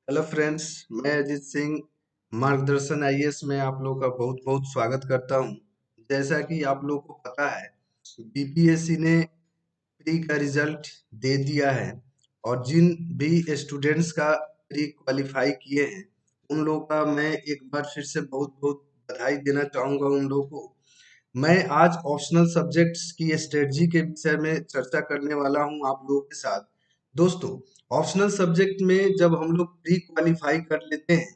Hello friends, मैं अजीत सिंह मार्गदर्शन IAS में आप लोग का बहुत बहुत स्वागत करता हूं। जैसा कि आप लोग को पता है, बीपीएससी ने प्री का रिजल्ट दे दिया है और जिन भी स्टूडेंट्स का प्री क्वालिफाई किए हैं उन लोगों का मैं एक बार फिर से बहुत बहुत बधाई देना चाहूंगा उन लोगों को। मैं आज ऑप्शनल सब्जेक्ट्स की स्ट्रेटजी के विषय में चर्चा करने वाला हूं आप लोगों के साथ। दोस्तों, ऑप्शनल सब्जेक्ट में जब हम लोग प्री क्वालिफाई कर लेते हैं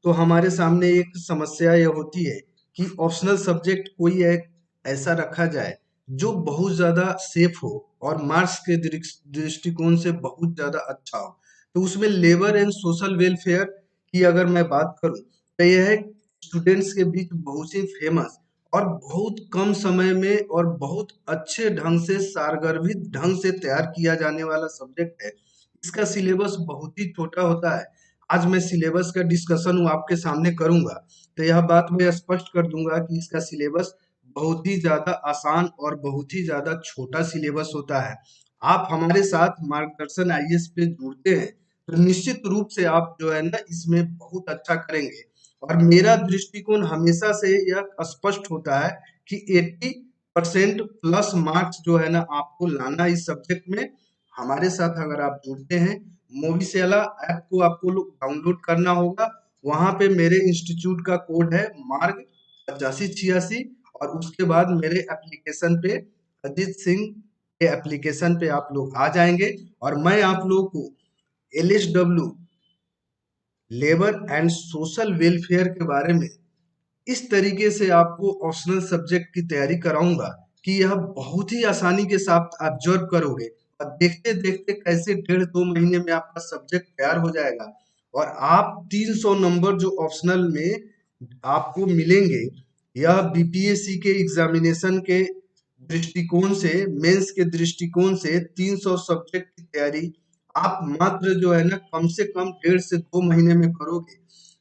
तो हमारे सामने एक समस्या यह होती है कि ऑप्शनल सब्जेक्ट कोई एक ऐसा रखा जाए जो बहुत ज्यादा सेफ हो और मार्क्स के दृष्टिकोण से बहुत ज्यादा अच्छा हो। तो उसमें लेबर एंड सोशल वेलफेयर की अगर मैं बात करूं तो यह है स्टूडेंट्स के बीच बहुत ही फेमस और बहुत कम समय में और बहुत अच्छे ढंग से सारगर्भित ढंग से तैयार किया जाने वाला सब्जेक्ट है। इसका सिलेबस बहुत ही छोटा होता है। आज मैं सिलेबस का डिस्कशन आपके सामने करूंगा तो यह बात मैं स्पष्ट कर दूंगा कि इसका सिलेबस बहुत ही ज्यादा आसान और बहुत ही ज्यादा छोटा सिलेबस होता है। आप हमारे साथ मार्गदर्शन आईएएस पे जुड़ते हैं तो निश्चित रूप से आप जो है ना इसमें बहुत अच्छा करेंगे। और मेरा दृष्टिकोण हमेशा से यह स्पष्ट होता है कि 80% प्लस मार्क्स जो है ना आपको लाना इस सब्जेक्ट में। हमारे साथ अगर आप जुड़ते हैं, मोविसेला ऐप को आपको डाउनलोड करना होगा। वहां पे मेरे इंस्टीट्यूट का कोड है मार्ग 8586 और उसके बाद मेरे एप्लीकेशन पे अजीत सिंह के एप्लीकेशन पे आप लोग आ जाएंगे और मैं आप लोग को LSW labour and social welfare के बारे में इस तरीके से आपको ऑप्शनल सब्जेक्ट की तैयारी कराऊंगा कि यह बहुत ही आसानी के साथ ऑब्जर्व करोगे और देखते देखते कैसे 1.5-2 महीने में आपका सब्जेक्ट तैयार हो जाएगा और आप 300 नंबर जो ऑप्शनल में आपको मिलेंगे, यह बीपीएससी के एग्जामिनेशन के दृष्टिकोण से, मेंस के दृष्टिकोण से 300 सब्जेक्ट की तैयारी आप मात्र जो है ना कम से कम 1.5 से 2 महीने में करोगे।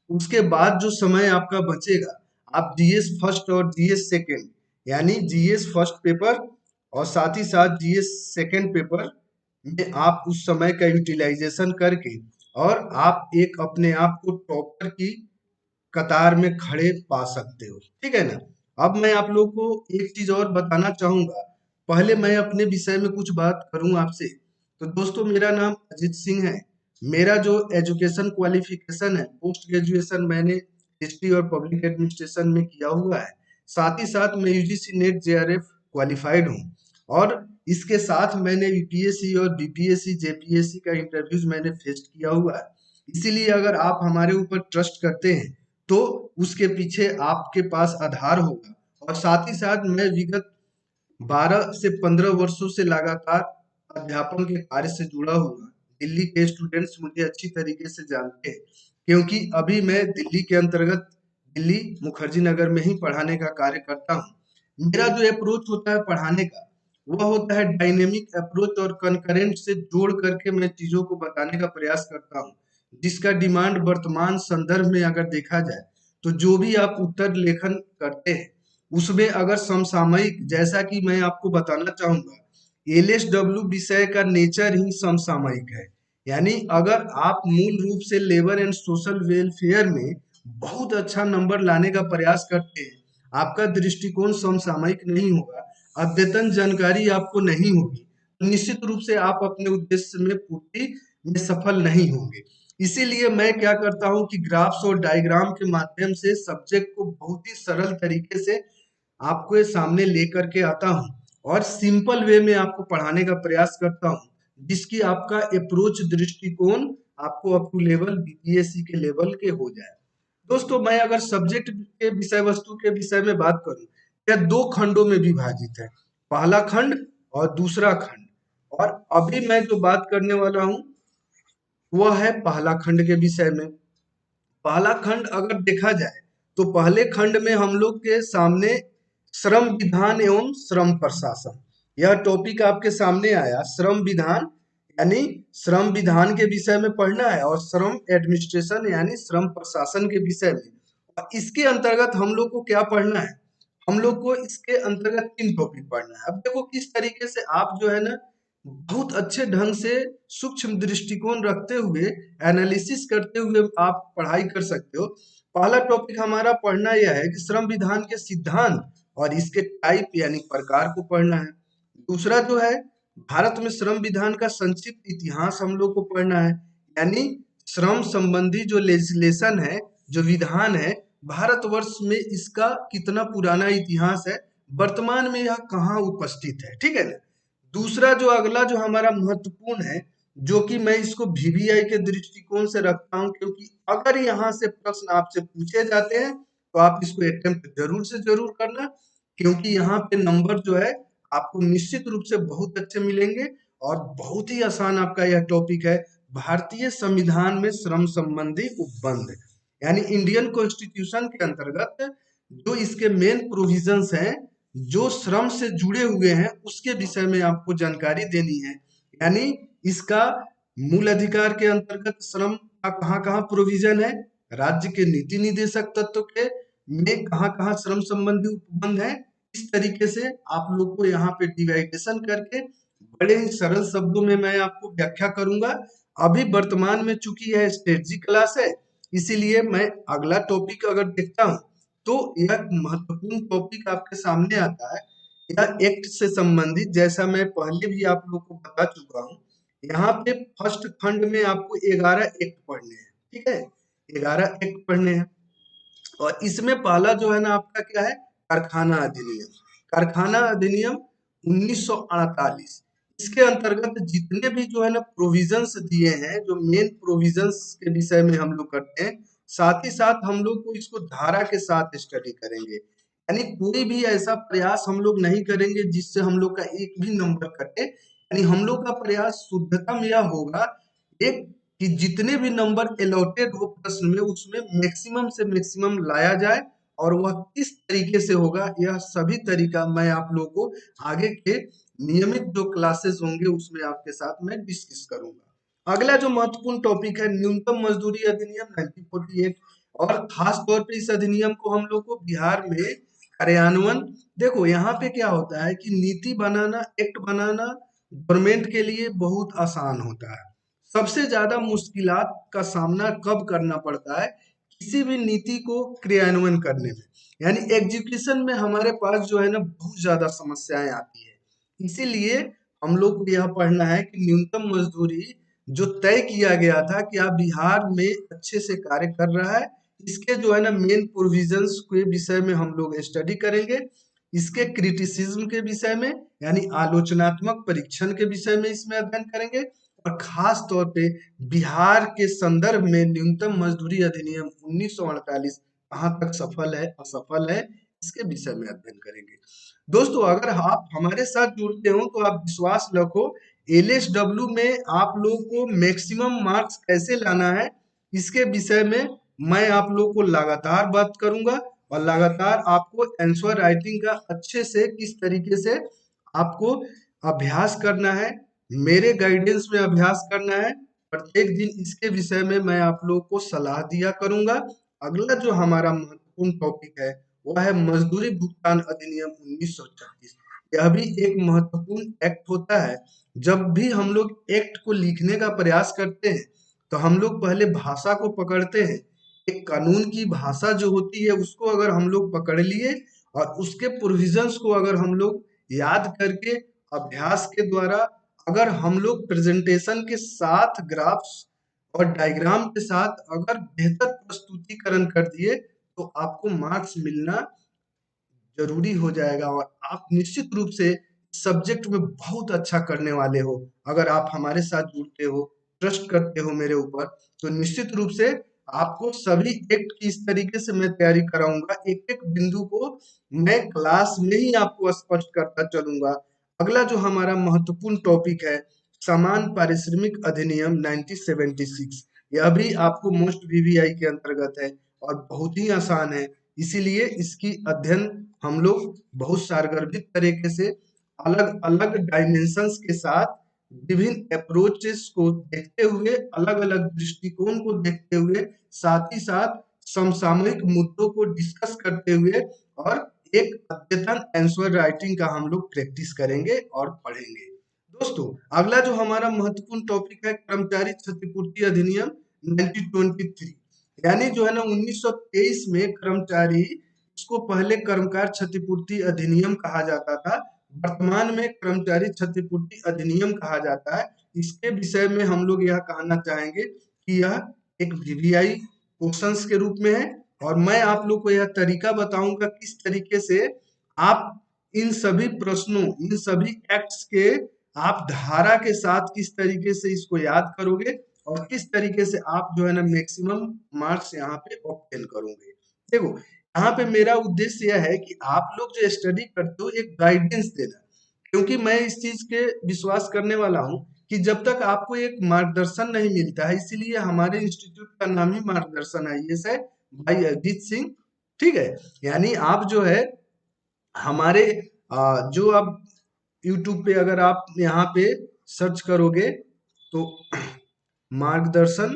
उसके बाद जो समय आपका बचेगा, आप जीएस फर्स्ट और जीएस सेकंड यानी जीएस फर्स्ट पेपर और साथ ही साथ जीएस सेकंड पेपर में आप उस समय का यूटिलाइजेशन करके और आप एक अपने आप को टॉपर की कतार में खड़े पा सकते हो। ठीक है ना। अब मैं आप लोग को एक चीज और बताना चाहूंगा। पहले मैं अपने विषय में कुछ बात करूं आपसे। तो दोस्तों, मेरा नाम अजीत सिंह है। मेरा जो एजुकेशन क्वालिफिकेशन है, पोस्ट ग्रेजुएशन मैंने हिस्ट्री और पब्लिक एडमिनिस्ट्रेशन में किया हुआ है। साथ ही साथ मैं यूजीसी नेट जेआरएफ क्वालिफाइड हूँ और इसके साथ मैंने यूपीएससी और बीपीएससी जेपीएससी का इंटरव्यूज मैंने फेस किया हुआ है। इसीलिए अगर आप हमारे ऊपर ट्रस्ट करते हैं तो उसके पीछे आपके पास आधार होगा। और साथ ही साथ मैं विगत 12 से 15 वर्षों से लगातार अध्यापन के कार्य से जुड़ा हुआ। दिल्ली के स्टूडेंट्स मुझे अच्छी तरीके से जानते हैं क्योंकि अभी मैं दिल्ली के अंतर्गत दिल्ली मुखर्जी नगर में ही पढ़ाने का कार्य करता हूँ। मेरा जो अप्रोच होता है पढ़ाने का, वह होता है डायनेमिक अप्रोच और कंकरेंट से जोड़ करके मैं चीजों को बताने का प्रयास करता हूँ, जिसका डिमांड वर्तमान संदर्भ में अगर देखा जाए तो जो भी आप उत्तर लेखन करते हैं उसमें अगर समसामयिक, जैसा कि मैं आपको बताना चाहूंगा, एलएसडब्ल्यू विषय का नेचर ही समसामयिक है। यानी अगर आप मूल रूप से लेबर एंड सोशल वेलफेयर में बहुत अच्छा नंबर लाने का प्रयास करते हैं, आपका दृष्टिकोण समसामयिक नहीं होगा, अद्यतन जानकारी आपको नहीं होगी, तो निश्चित रूप से आप अपने उद्देश्य में पूर्ति में सफल नहीं होंगे। इसीलिए मैं क्या करता हूं कि ग्राफ्स और डायग्राम के माध्यम से सब्जेक्ट को बहुत ही सरल तरीके से आपको ये सामने लेकर के आता हूँ और सिंपल वे में आपको पढ़ाने का प्रयास करता हूँ, जिसकी आपका अप्रोच दृष्टिकोण आपको अप टू लेवल बीपीएससी के लेवल के हो जाए। दोस्तों, मैं अगर सब्जेक्ट के विषय वस्तु के विषय में बात करूं, यह 2 खंडों में विभाजित है, पहला खंड और दूसरा खंड। और अभी मैं जो बात करने वाला हूं वह है पहला खंड के विषय में। पहला खंड अगर देखा जाए तो पहले खंड में हम लोग के सामने श्रम विधान एवं श्रम प्रशासन, यह टॉपिक आपके सामने आया। श्रम विधान यानी श्रम विधान के विषय में पढ़ना है और श्रम एडमिनिस्ट्रेशन यानी श्रम प्रशासन के विषय में। और इसके अंतर्गत हम लोग को क्या पढ़ना है, हम लोग को इसके अंतर्गत 3 टॉपिक पढ़ना है। अब देखो किस तरीके से आप जो है ना बहुत अच्छे ढंग से सूक्ष्म दृष्टिकोण रखते हुए, एनालिसिस करते हुए आप पढ़ाई कर सकते हो। पहला टॉपिक हमारा पढ़ना यह है कि श्रम विधान के सिद्धांत और इसके टाइप यानी प्रकार को पढ़ना है। दूसरा जो है, भारत में श्रम विधान का संक्षिप्त इतिहास हम लोग को पढ़ना है, यानी श्रम संबंधी जो लेजिस्लेशन है, जो विधान है, भारतवर्ष में इसका कितना पुराना इतिहास है, वर्तमान में यह कहाँ उपस्थित है, ठीक है ना। दूसरा जो अगला जो हमारा महत्वपूर्ण है, जो कि मैं इसको वीवीआई के दृष्टिकोण से रखता हूं, क्योंकि अगर यहाँ से प्रश्न आपसे पूछे जाते हैं तो आप इसको अटेम्प्ट जरूर से जरूर करना, क्योंकि यहाँ पे नंबर जो है आपको निश्चित रूप से बहुत अच्छे मिलेंगे। और बहुत ही आसान आपका यह टॉपिक है, भारतीय संविधान में श्रम संबंधी उपबंध, यानी इंडियन कॉन्स्टिट्यूशन के अंतर्गत जो इसके मेन प्रोविजंस हैं, जो श्रम से जुड़े हुए हैं, उसके विषय में आपको जानकारी देनी है। यानी इसका मूल अधिकार के अंतर्गत श्रम का कहाँ कहाँ प्रोविजन है, राज्य के नीति निदेशक तत्व के में कहाँ कहाँ श्रम संबंधी उपबंध है, इस तरीके से आप लोग को यहाँ पे डिवाइडेशन करके बड़े ही सरल शब्दों में मैं आपको व्याख्या करूंगा। अभी वर्तमान में चूंकि यह स्ट्रेटजी क्लास है, इसीलिए मैं अगला टॉपिक अगर देखता हूँ तो यह महत्वपूर्ण टॉपिक आपके सामने आता है। यह एक्ट से संबंधित, जैसा मैं पहले भी आप लोग को बता चुका हूँ, यहाँ पे फर्स्ट खंड में आपको 11 एक्ट पढ़ने हैं, ठीक है, 11 एक्ट पढ़ने हैं। और इसमें पहला जो है ना आपका क्या है, कारखाना अधिनियम। कारखाना अधिनियम 1948, इसके अंतर्गत जितने भी जो है ना प्रोविजंस दिए हैं, जो मेन प्रोविजंस के विषय में हम लोग करते हैं, साथ ही साथ हम लोग को इसको धारा के साथ स्टडी करेंगे। यानी कोई भी ऐसा प्रयास हम लोग नहीं करेंगे जिससे हम लोग का एक भी नंबर कटे। यानी हम लोग का प्रयास शुद्धतम यह होगा एक, कि जितने भी नंबर अलॉटेड हो प्रश्न में, उसमें मैक्सिमम से मैक्सिमम लाया जाए। और वह किस तरीके से होगा, यह सभी तरीका मैं आप लोगों को आगे के नियमित जो क्लासेस होंगे उसमें आपके साथ मैं डिस्कस करूंगा। अगला जो महत्वपूर्ण टॉपिक है, न्यूनतम मजदूरी अधिनियम 1948। और खास तौर पे इस अधिनियम को हम लोग को बिहार में कार्यान्वयन, देखो यहाँ पे क्या होता है कि नीति बनाना, एक्ट बनाना गवर्नमेंट के लिए बहुत आसान होता है। सबसे ज्यादा मुश्किलात का सामना कब करना पड़ता है, किसी भी नीति को क्रियान्वयन करने में, यानी एग्जीक्यूशन में हमारे पास जो है ना बहुत ज्यादा समस्याएं आती है। इसीलिए हम लोग को यह पढ़ना है कि न्यूनतम मजदूरी जो तय किया गया था, कि आप बिहार में अच्छे से कार्य कर रहा है, इसके जो है ना मेन प्रोविजंस के विषय में हम लोग स्टडी करेंगे। इसके क्रिटिसिज्म के विषय में, यानी आलोचनात्मक परीक्षण के विषय में इसमें अध्ययन करेंगे। और खास तौर पे बिहार के संदर्भ में न्यूनतम मजदूरी अधिनियम 1948 कहाँ तक सफल है, असफल है, इसके विषय में अध्ययन करेंगे। दोस्तों, अगर आप हमारे साथ जुड़ते हो तो आप विश्वास रखो, एलएसडब्ल्यू में आप लोग को मैक्सिमम मार्क्स कैसे लाना है, इसके विषय में मैं आप लोग को लगातार बात करूंगा। और लगातार आपको आंसर राइटिंग का अच्छे से किस तरीके से आपको अभ्यास करना है, मेरे गाइडेंस में अभ्यास करना है, प्रत्येक दिन इसके विषय में मैं आप लोगों को सलाह दिया करूंगा। अगला जो हमारा महत्वपूर्ण टॉपिक है वह है मजदूरी भुगतान अधिनियम 1936। यह भी एक महत्वपूर्ण एक्ट होता है। जब भी हम लोग एक्ट को लिखने का प्रयास करते हैं तो हम लोग पहले भाषा को पकड़ते हैं। एक कानून की भाषा जो होती है उसको अगर हम लोग पकड़ लिए और उसके प्रोविजंस को अगर हम लोग याद करके अभ्यास के द्वारा, अगर हम लोग प्रेजेंटेशन के साथ ग्राफ्स और डायग्राम के साथ अगर बेहतर प्रस्तुतिकरण कर दिए तो आपको मार्क्स मिलना जरूरी हो जाएगा। और आप निश्चित रूप से सब्जेक्ट में बहुत अच्छा करने वाले हो। अगर आप हमारे साथ जुड़ते हो, ट्रस्ट करते हो मेरे ऊपर, तो निश्चित रूप से आपको सभी एक्ट की इस तरीके से मैं तैयारी कराऊंगा, एक एक बिंदु को मैं क्लास में ही आपको स्पष्ट करता चलूंगा। अगला जो हमारा महत्वपूर्ण टॉपिक है, समान पारिश्रमिक अधिनियम 1976। यह भी आपको मोस्ट वीवीआई के अंतर्गत है और बहुत ही आसान है। इसीलिए इसकी अध्ययन हम लोग बहुत सारगर्भित तरीके से अलग अलग डायमेंशंस के साथ विभिन्न अप्रोचेस को देखते हुए, अलग अलग दृष्टिकोण को देखते हुए, साथ ही साथ समसामयिक मुद्दों को डिस्कस करते हुए और एक अद्यतन आंसर राइटिंग का हम लोग प्रैक्टिस करेंगे और पढ़ेंगे। दोस्तों, अगला जो हमारा महत्वपूर्ण टॉपिक है कर्मचारी क्षतिपूर्ति अधिनियम 1923, यानी जो है ना 1923 में कर्मचारी, इसको पहले कर्मकार क्षतिपूर्ति अधिनियम कहा जाता था, वर्तमान में कर्मचारी क्षतिपूर्ति अधिनियम कहा जाता है। इसके विषय में हम लोग यह कहना चाहेंगे कि यह एक वीवीआई क्वेश्चंस के रूप में है, और मैं आप लोग को यह तरीका बताऊंगा किस तरीके से आप इन सभी प्रश्नों, इन सभी एक्ट्स के आप धारा के साथ किस तरीके से इसको याद करोगे और किस तरीके से आप जो है ना मैक्सिमम मार्क्स यहाँ पे ऑब्टेन करोगे। देखो, यहाँ पे मेरा उद्देश्य यह है कि आप लोग जो स्टडी करते हो एक गाइडेंस देना, क्योंकि मैं इस चीज के विश्वास करने वाला हूँ कि जब तक आपको एक मार्गदर्शन नहीं मिलता है, इसीलिए हमारे इंस्टीट्यूट का नाम ही मार्गदर्शन आईएएस है, भाई अजीत सिंह। ठीक है, यानी आप जो है हमारे जो आप YouTube पे अगर आप यहाँ पे सर्च करोगे तो मार्गदर्शन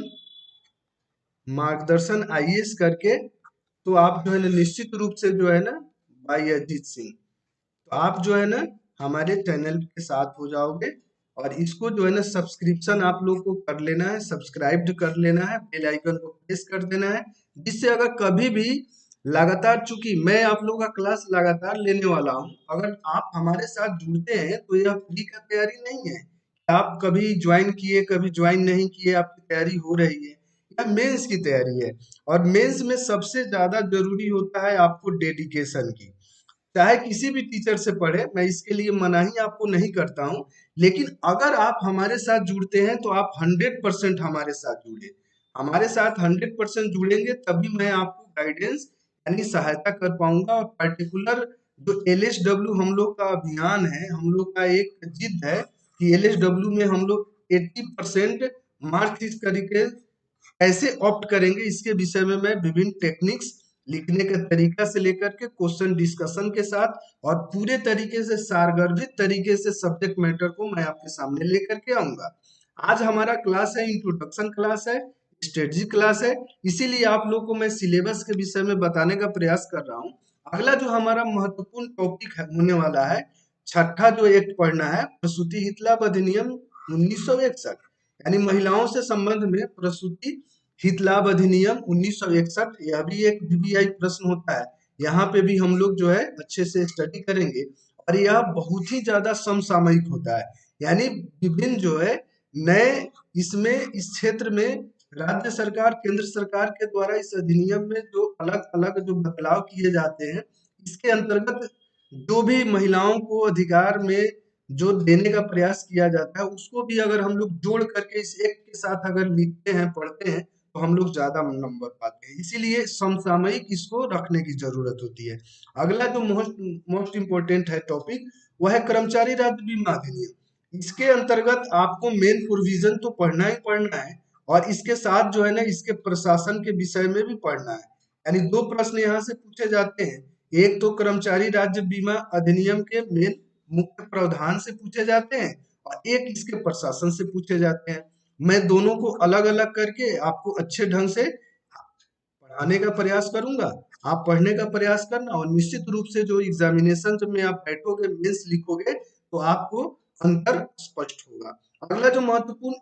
मार्गदर्शन आईएएस करके, तो आप जो है ना निश्चित रूप से जो है ना भाई अजीत सिंह, तो आप जो है ना हमारे चैनल के साथ हो जाओगे, और इसको जो है ना सब्सक्रिप्शन आप लोग को कर लेना है, सब्सक्राइब कर लेना है, बेल आइकन को प्रेस कर देना है, जिससे अगर कभी भी लगातार, चूंकि मैं आप लोगों का क्लास लगातार लेने वाला हूं, अगर आप हमारे साथ जुड़ते हैं तो यह फ्री का तैयारी नहीं है। आप कभी ज्वाइन किए, कभी ज्वाइन नहीं किए, आपकी तैयारी हो रही है, यह मेंस की तैयारी है, और मेंस में सबसे ज्यादा जरूरी होता है आपको डेडिकेशन की। चाहे किसी भी टीचर से पढ़े, मैं इसके लिए मनाही आपको नहीं करता हूं, लेकिन अगर आप हमारे साथ जुड़ते हैं तो आप 100% हमारे साथ जुड़े, हमारे साथ 100% जुड़ेंगे, तभी मैं आपको गाइडेंस यानी सहायता कर पाऊंगा। और पर्टिकुलर जो एलएसडब्ल्यू हम लोग का अभियान है, हम लोग का एक जिद है कि एलएसडब्ल्यू में हम लोग 80% मार्क्स इस तरीके कैसे ऑप्ट करेंगे, इसके विषय में मैं विभिन्न टेक्निक्स, लिखने के तरीका से लेकर के क्वेश्चन डिस्कशन के साथ और पूरे तरीके से सारगर्भित तरीके से सब्जेक्ट मैटर को मैं आपके सामने लेकर के आऊंगा। आज हमारा क्लास है, इंट्रोडक्शन क्लास है, स्ट्रेटजी क्लास है, इसीलिए आप लोग को मैं सिलेबस के विषय में बताने का प्रयास कर रहा हूँ। अगला जो हमारा महत्वपूर्ण टॉपिक है होने वाला है, छठा जो एक्ट पढ़ना है, प्रसूति हित लाभ अधिनियम 1961, यानी महिलाओं से संबंध में प्रसूति हित लाभ अधिनियम 1961, यह भी एक वीवीआई प्रश्न होता है। यहाँ पे भी हम लोग जो है अच्छे से स्टडी करेंगे, और यह बहुत ही ज्यादा समसामयिक होता है, यानी विभिन्न जो है नए इसमें इस क्षेत्र में राज्य सरकार, केंद्र सरकार के द्वारा इस अधिनियम में जो अलग अलग जो बदलाव किए जाते हैं, इसके अंतर्गत जो भी महिलाओं को अधिकार में जो देने का प्रयास किया जाता है, उसको भी अगर हम लोग जोड़ करके इस एक्ट के साथ अगर लिखते हैं, पढ़ते हैं, तो हम लोग ज्यादा नंबर पाते हैं, इसीलिए समसामयिक इसको रखने की जरूरत होती है। अगला जो मोस्ट मोस्ट इम्पोर्टेंट है टॉपिक, वह है कर्मचारी राज्य बीमा अधिनियम। इसके अंतर्गत आपको मेन प्रोविजन तो पढ़ना ही पढ़ना है, और इसके साथ जो है ना इसके प्रशासन के विषय में भी पढ़ना है। यानी दो प्रश्न यहाँ से पूछे जाते हैं, एक तो कर्मचारी राज्य बीमा अधिनियम के मेन मुख्य प्रावधान से पूछे जाते हैं, और एक इसके प्रशासन से पूछे जाते हैं। मैं दोनों को अलग अलग करके आपको अच्छे ढंग से पढ़ाने का प्रयास करूंगा, आप पढ़ने का प्रयास करना, और निश्चित रूप से जो एग्जामिनेशन में आप बैठोगे, मेंस लिखोगे, तो आपको अंतर स्पष्ट होगा। अगला जो महत्वपूर्ण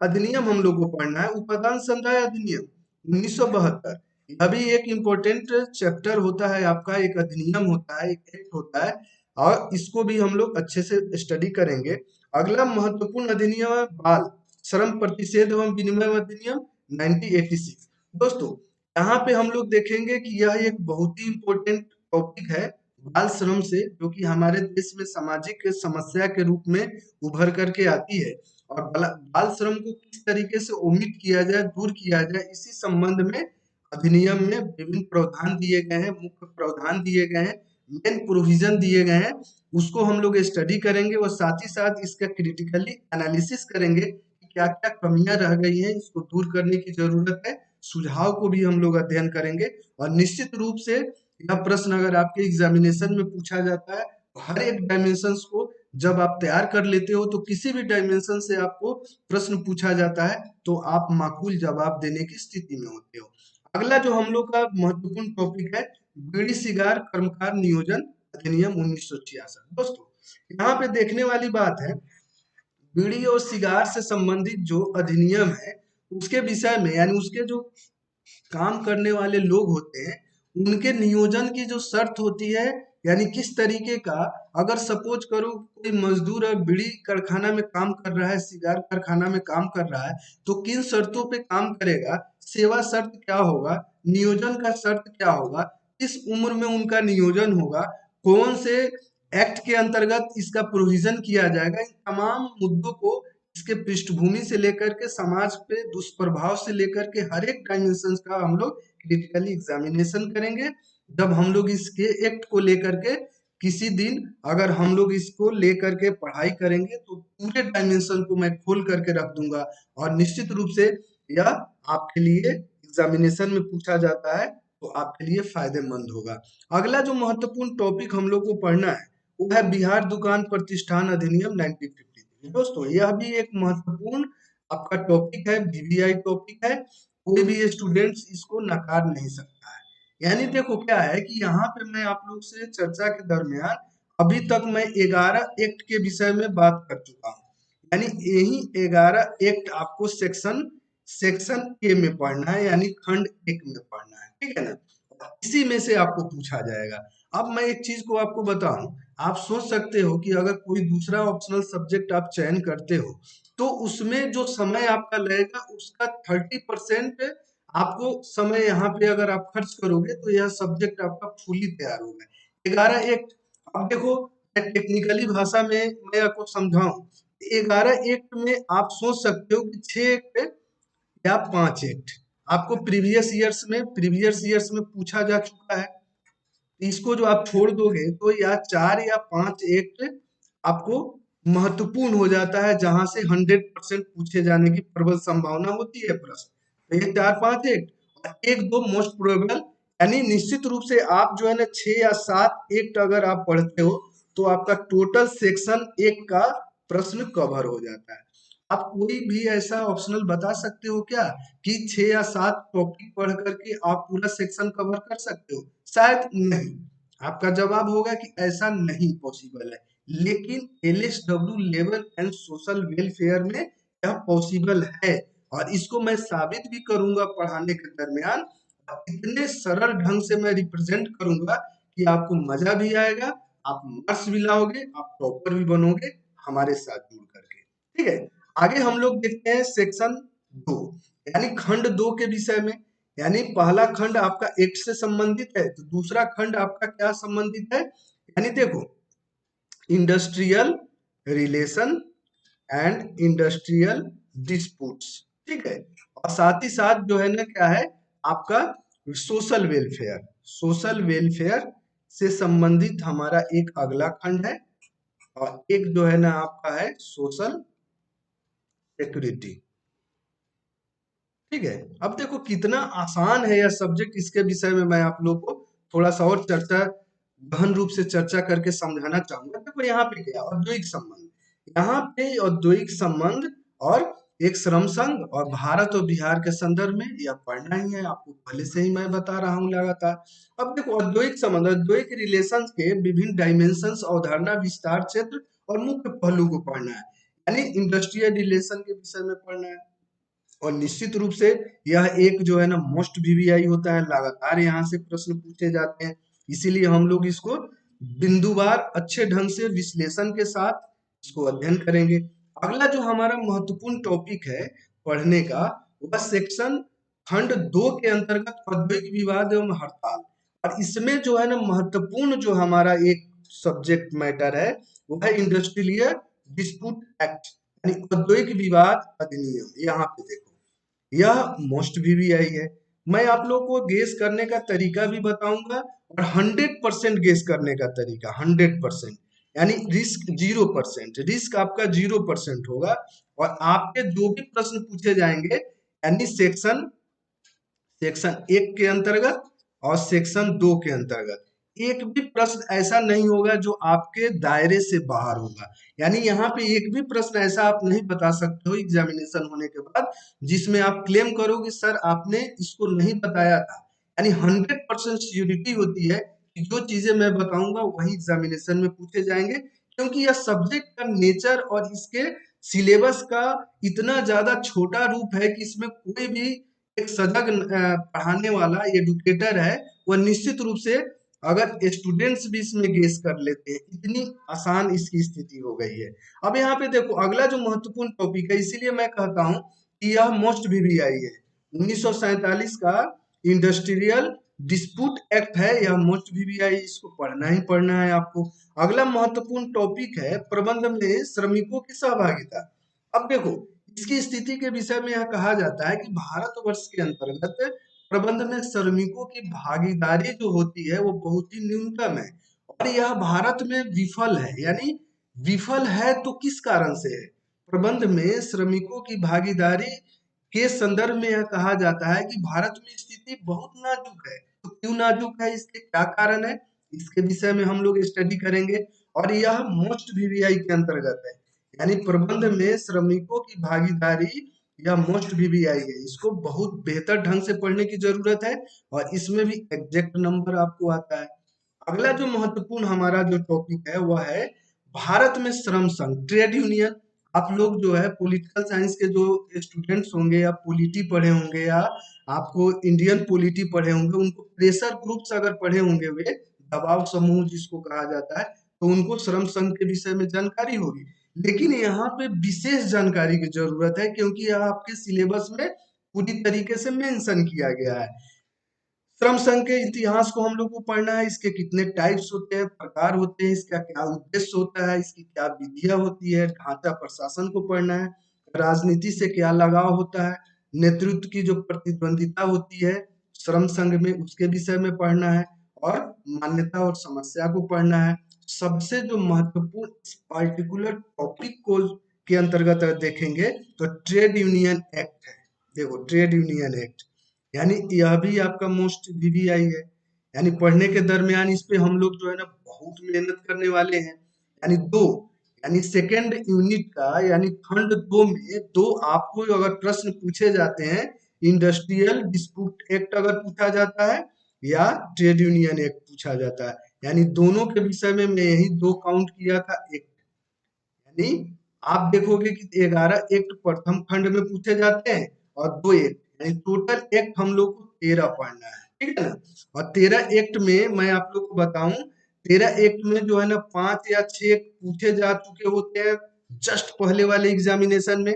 अधिनियम हम लोग को पढ़ना है, उपादान समुदाय अधिनियम 1972, यह भी एक इम्पोर्टेंट चैप्टर होता है आपका, एक अधिनियम होता है, एक एक्ट होता है, और इसको भी हम लोग अच्छे से स्टडी करेंगे। अगला महत्वपूर्ण अधिनियम है बाल श्रम प्रतिषेध एवं विनिमय अधिनियम 1986। दोस्तों, यहाँ पे हम लोग देखेंगे कि यह एक बहुत ही इम्पोर्टेंट टॉपिक है, बाल श्रम से, जो कि हमारे देश में सामाजिक समस्या के रूप में उभर करके आती है, और बाल श्रम को किस तरीके से ओमिट किया जाए, दूर किया जाए, इसी संबंध में अधिनियम में विभिन्न प्रावधान दिए गए हैं, मुख्य प्रावधान दिए गए हैं, मेन प्रोविजन दिए गए हैं, उसको हम लोग स्टडी करेंगे, और साथ ही साथ इसका क्रिटिकली एनालिसिस करेंगे कि क्या क्या कमियां रह गई हैं, इसको दूर करने की जरूरत है, सुझाव को भी हम लोग अध्ययन करेंगे। और निश्चित रूप से यह प्रश्न अगर आपके एग्जामिनेशन में पूछा जाता है, तो हर एक डायमेंशंस को जब आप तैयार कर लेते हो, तो किसी भी डायमेंशन से आपको प्रश्न पूछा जाता है, तो आप माकूल जवाब देने की स्थिति में होते हो। अगला जो हम लोग का महत्वपूर्ण टॉपिक है, बीड़ी सिगार कर्मकार नियोजन अधिनियम 1966। दोस्तों, यहाँ पे देखने वाली बात है बीड़ी और सिगार से संबंधित जो अधिनियम है उसके विषय में, यानी उसके जो काम करने वाले लोग होते हैं उनके नियोजन की जो शर्त होती है, यानी किस तरीके का, अगर सपोज करो कोई मजदूर है बीड़ी कारखाना में काम कर रहा है, सिगार कारखाना में काम कर रहा है, तो किन शर्तों पे काम करेगा, सेवा शर्त क्या होगा, नियोजन का शर्त क्या होगा, किस उम्र में उनका नियोजन होगा, कौन से एक्ट के अंतर्गत इसका प्रोविजन किया जाएगा, इन तमाम मुद्दों को इसके पृष्ठभूमि से लेकर के समाज पे दुष्प्रभाव से लेकर के हर एक डायमेंशन का हम लोग क्रिटिकली एग्जामिनेशन करेंगे। जब हम लोग इसके एक्ट को लेकर के किसी दिन अगर हम लोग इसको लेकर के पढ़ाई करेंगे तो पूरे डायमेंशन को मैं खोल करके रख दूंगा, और निश्चित रूप से यह आपके लिए एग्जामिनेशन में पूछा जाता है तो आपके लिए फायदेमंद होगा। अगला जो महत्वपूर्ण टॉपिक हम लोग को पढ़ना है वो है बिहार दुकान प्रतिष्ठान अधिनियम 1953। दोस्तों यह भी एक महत्वपूर्ण आपका टॉपिक है, वीवीआई टॉपिक है, कोई भी स्टूडेंट्स इसको नकार नहीं सकता है। यानी देखो क्या है कि यहाँ पे मैं आप लोग से चर्चा के दरमियान अभी तक मैं 11 एक्ट के विषय में बात कर चुका हूँ, यानी यही 11 एक्ट आपको सेक्शन सेक्शन ए में पढ़ना है, यानी खंड एक में पढ़ना है, ठीक है ना। इसी में से आपको पूछा जाएगा। अब मैं एक चीज को आपको बताऊं, आप सोच सकते हो कि अगर कोई दूसरा ऑप्शनल सब्जेक्ट आप चयन करते हो तो उसमें जो समय आपका लगेगा उसका 30% आपको समय यहाँ पे अगर आप खर्च करोगे तो यह सब्जेक्ट आपका फुली तैयार होगा। 11 एक्ट, अब देखो टेक्निकली भाषा में मैं आपको समझाऊं, 11 एक्ट में आप सोच सकते हो कि 6 एक्ट या 5 एक्ट आपको प्रीवियस ईयर्स में पूछा जा चुका है, इसको जो आप छोड़ दोगे तो या 4 या 5 एक्ट आपको महत्वपूर्ण हो जाता है, जहां से 100% पूछे जाने की प्रबल संभावना होती है प्रश्न। तो ये 4 5 एक्ट और 1 2 मोस्ट प्रोबेबल, यानी निश्चित रूप से आप जो है ना 6 या 7 एक्ट अगर आप पढ़ते हो तो आपका टोटल सेक्शन एक का प्रश्न कवर हो जाता है। आप कोई भी ऐसा ऑप्शनल बता सकते हो क्या कि 6 या 7 टॉपिक पढ़ करके आप पूरा सेक्शन कवर कर सकते हो? शायद नहीं। आपका जवाब होगा कि ऐसा नहीं पॉसिबल है, लेकिन एलएसडब्ल्यू लेबर एंड सोशल वेलफेयर में यह पॉसिबल है, और इसको मैं साबित भी करूंगा पढ़ाने के दरमियान। इतने सरल ढंग से मैं रिप्रेजेंट करूंगा कि आपको मजा भी आएगा, आप मार्क्स भी लाओगे, आप टॉपर भी बनोगे हमारे साथ जुड़ करके, ठीक है। आगे हम लोग देखते हैं सेक्शन 2, यानी खंड 2 के विषय में। यानी पहला खंड आपका एक्ट से संबंधित है तो दूसरा खंड आपका क्या संबंधित है, यानी देखो industrial relation and industrial disputes, ठीक है। और साथ ही साथ जो है ना क्या है आपका सोशल वेलफेयर, सोशल वेलफेयर से संबंधित हमारा एक अगला खंड है, और एक जो है ना आपका है सोशल सिक्योरिटी, ठीक है। अब देखो कितना आसान है यह सब्जेक्ट, इसके विषय में मैं आप लोग को थोड़ा सा और चर्चा गहन रूप से चर्चा करके समझाना चाहूंगा। देखो यहाँ पे क्या औद्योगिक संबंध, यहाँ पे औद्योगिक संबंध और एक श्रम संघ और भारत और बिहार के संदर्भ में यह पढ़ना ही है, आपको पहले से ही मैं बता रहा हूँ लगातार। अब देखो औद्योगिक संबंध, औद्योगिक रिलेशन के विभिन्न डायमेंशन, अवधारणा, विस्तार क्षेत्र और मुख्य पहलू को पढ़ना है, यानी इंडस्ट्रियल रिलेशन के विषय में पढ़ना है। और निश्चित रूप से यह एक जो है ना मोस्ट वीवीआई होता है, लगातार यहाँ से प्रश्न पूछे जाते हैं, इसीलिए हम लोग इसको बिंदुवार अच्छे ढंग से विश्लेषण के साथ इसको अध्ययन करेंगे। अगला जो हमारा महत्वपूर्ण टॉपिक है पढ़ने का वह सेक्शन खंड 2 के अंतर्गत औद्योगिक विवाद एवं हड़ताल, और इसमें जो है ना महत्वपूर्ण जो हमारा एक सब्जेक्ट मैटर है वो है इंडस्ट्रियल डिस्प्यूट एक्ट, यानी औद्योगिक विवाद अधिनियम। यहाँ पे देखो यह मोस्ट वीवीआई है, मैं आप लोग को गेस करने का तरीका भी बताऊंगा, और 100% गेस करने का तरीका 100%, यानी रिस्क 0%, रिस्क आपका 0% होगा। और आपके जो भी प्रश्न पूछे जाएंगे, यानी सेक्शन सेक्शन 1 के अंतर्गत और सेक्शन 2 के अंतर्गत, एक भी प्रश्न ऐसा नहीं होगा जो आपके दायरे से बाहर होगा। यानी यहाँ पे एक भी प्रश्न ऐसा आप नहीं बता सकते हो एग्जामिनेशन होने के बाद जिसमें आप क्लेम करोगे सर आपने इसको नहीं बताया था। यानी 100% श्योरिटी होती है कि जो चीजें मैं बताऊंगा वही एग्जामिनेशन में पूछे जाएंगे, क्योंकि यह सब्जेक्ट का नेचर और इसके सिलेबस का इतना ज्यादा छोटा रूप है कि इसमें कोई भी एक सजग पढ़ाने वाला एडुकेटर है, वह निश्चित रूप से, अगर स्टूडेंट्स भी इसमें गेस कर लेते हैं, इतनी आसान इसकी स्थिति हो गई है। अब यहाँ पे देखो अगला जो महत्वपूर्ण टॉपिक है, इसीलिए मैं कहता हूँ कि यह मोस्ट वीवीआई है। 1947 का इंडस्ट्रियल डिस्प्यूट एक्ट है, यह मोस्ट वीवीआई, इसको पढ़ना ही पढ़ना है आपको। अगला महत्वपूर्ण टॉपिक है प्रबंध में श्रमिकों की सहभागिता। अब देखो इसकी स्थिति के विषय में यह कहा जाता है कि भारतवर्ष के अंतर्गत प्रबंध में श्रमिकों की भागीदारी जो होती है वो बहुत ही न्यूनतम है, और यह भारत में विफल है। यानी विफल है तो किस कारण से है? प्रबंध में श्रमिकों की भागीदारी के संदर्भ में यह कहा जाता है कि भारत में स्थिति बहुत नाजुक है। तो क्यों नाजुक है, इसके क्या कारण है, इसके विषय में हम लोग स्टडी करेंगे। और यह मोस्ट वीवीआई के अंतर्गत है, यानी प्रबंध में श्रमिकों की भागीदारी, यह मोस्ट वीवीआई है। इसको बहुत बेहतर ढंग से पढ़ने की जरूरत है, और इसमें भी एग्जैक्ट नंबर आपको आता है। अगला जो महत्वपूर्ण हमारा जो टॉपिक है वह है भारत में श्रम संघ, ट्रेड यूनियन। आप लोग जो है पॉलिटिकल साइंस के जो स्टूडेंट्स होंगे, या पॉलिटी पढ़े होंगे, या आपको इंडियन पॉलिटी पढ़े होंगे, उनको प्रेशर ग्रुप्स अगर पढ़े होंगे, वे दबाव समूह जिसको कहा जाता है, तो उनको श्रम संघ के विषय में जानकारी होगी। लेकिन यहाँ पे विशेष जानकारी की जरूरत है, क्योंकि यह आपके सिलेबस में पूरी तरीके से मेंशन किया गया है। श्रम संघ के इतिहास को हम लोग को पढ़ना है, इसके कितने टाइप्स होते हैं, प्रकार होते हैं, इसका क्या उद्देश्य होता है, इसकी क्या विधियां होती है, ढांचा प्रशासन को पढ़ना है, राजनीति से क्या लगाव होता है, नेतृत्व की जो प्रतिद्वंदिता होती है श्रम संघ में, उसके विषय में पढ़ना है, और मान्यता और समस्या को पढ़ना है। सबसे जो महत्वपूर्ण इस पार्टिकुलर टॉपिक को के अंतर्गत अगर देखेंगे तो ट्रेड यूनियन एक्ट है। देखो ट्रेड यूनियन एक्ट, यानी यह भी आपका मोस्ट वीवीआई है। यानी पढ़ने के दरमियान इस पे हम लोग जो है ना बहुत मेहनत करने वाले हैं। यानी दो, यानी सेकेंड यूनिट का, यानी खंड दो में दो आपको अगर प्रश्न पूछे जाते हैं, इंडस्ट्रियल डिस्प्यूट एक्ट अगर पूछा जाता है, या ट्रेड यूनियन एक्ट पूछा जाता है, यानी दोनों के विषय में मैं यही दो काउंट किया था एक। यानी आप देखोगे कि 11 एक्ट प्रथम खंड में पूछे जाते हैं, और दो एक्ट, यानी टोटल एक्ट हम लोग को 13 पढ़ना है, ठीक है ना। और 13 एक्ट में मैं आप लोग को बताऊं, 13 एक्ट में जो है ना 5 या 6 पूछे जा चुके होते हैं जस्ट पहले वाले एग्जामिनेशन में।